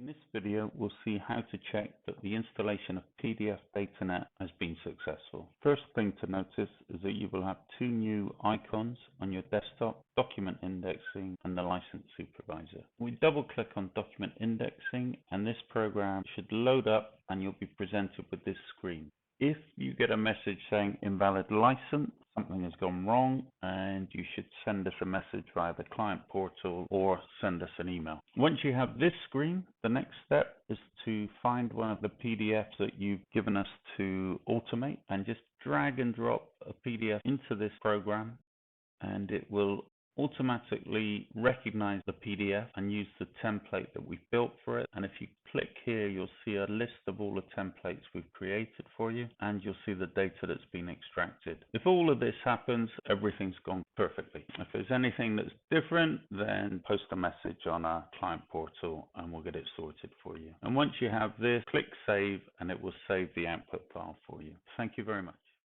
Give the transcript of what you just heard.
In this video, we'll see how to check that the installation of PDFDataNet has been successful. First thing to notice is that you will have two new icons on your desktop, Document Indexing and the License Supervisor. We double click on Document Indexing and this program should load up and you'll be presented with this screen. If you get a message saying invalid license, something has gone wrong and you should send us a message via the client portal or send us an email. Once you have this screen, the next step is to find one of the PDFs that you've given us to automate and just drag and drop a PDF into this program and it will automatically recognize the PDF and use the template that we've built for it. And if you click here, you'll see a list of all the templates we've created for you, and you'll see the data that's been extracted. If all of this happens, everything's gone perfectly. If there's anything that's different, then post a message on our client portal and we'll get it sorted for you. And once you have this, click save and it will save the output file for you. Thank you very much.